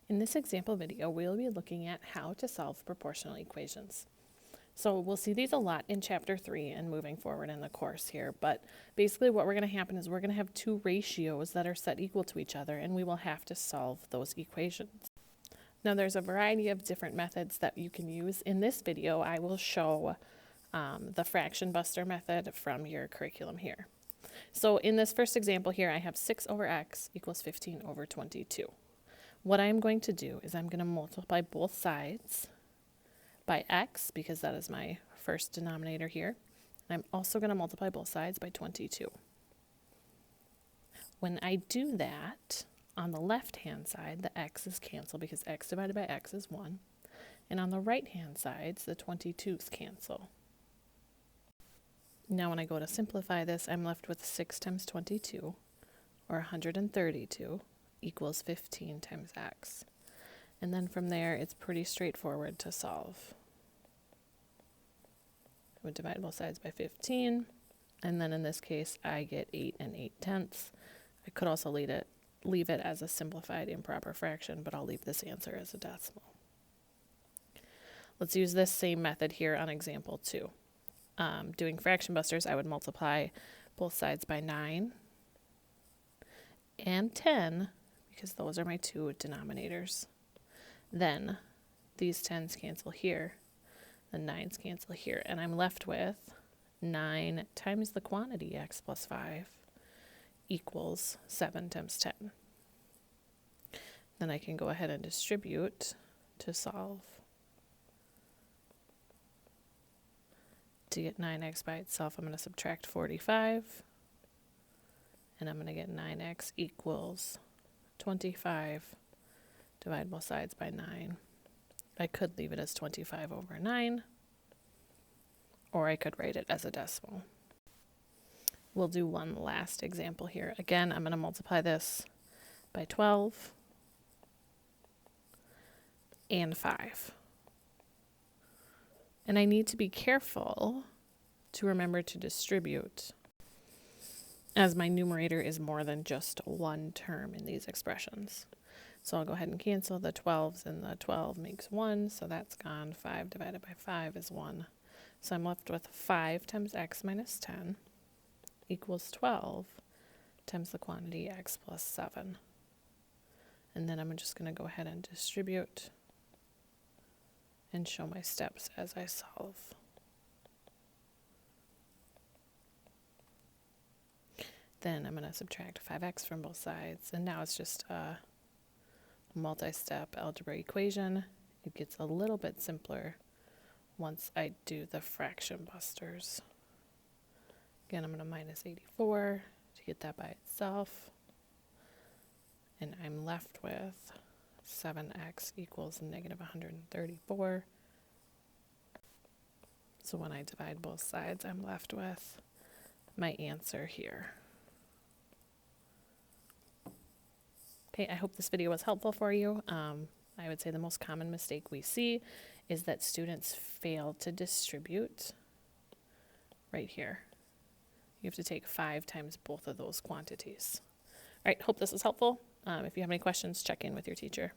In this example video, we'll be looking at how to solve proportional equations. So we'll see these a lot in chapter 3 and moving forward in the course here, but basically what we're going to happen is we're going to have two ratios that are set equal to each other, and we will have to solve those equations. Now there's a variety of different methods that you can use. In this video, I will show the fraction buster method from your curriculum here. So in this first example here, I have 6 over x equals 15 over 22. What I'm going to do is I'm going to multiply both sides by x, because that is my first denominator here. I'm also going to multiply both sides by 22. When I do that, on the left-hand side, the x's cancel because x divided by x is 1. And on the right-hand sides, the 22's cancel. Now when I go to simplify this, I'm left with 6 times 22, or 132, equals 15 times x. And then from there, it's pretty straightforward to solve. I would divide both sides by 15, and then in this case, I get 8 and 8/10. I could also leave it as a simplified improper fraction, but I'll leave this answer as a decimal. Let's use this same method here on example 2. Doing fraction busters, I would multiply both sides by 9 and 10, because those are my two denominators. Then these 10's cancel here, the 9's cancel here, and I'm left with 9 times the quantity x plus 5 equals 7 times 10. Then I can go ahead and distribute to solve. To get 9x by itself, I'm going to subtract 45, and I'm going to get 9x equals 25. Divide both sides by 9. I could leave it as 25 over 9, or I could write it as a decimal. We'll do one last example here. Again, I'm going to multiply this by 12 and 5. And I need to be careful to remember to distribute, as my numerator is more than just one term in these expressions. So I'll go ahead and cancel the 12's, and the 12 makes 1, so that's gone. 5 divided by 5 is 1. So I'm left with 5 times x minus 10 equals 12 times the quantity x plus 7. And then I'm just going to go ahead and distribute and show my steps as I solve. Then I'm going to subtract 5x from both sides, and now it's just a multi-step algebra equation. It gets a little bit simpler once I do the fraction busters. Again, I'm going to minus 84 to get that by itself, and I'm left with 7x equals negative 134. So when I divide both sides, I'm left with my answer here. Okay, I hope this video was helpful for you. I would say the most common mistake we see is that students fail to distribute right here. You have to take 5 times both of those quantities. All right, hope this was helpful. If you have any questions, check in with your teacher.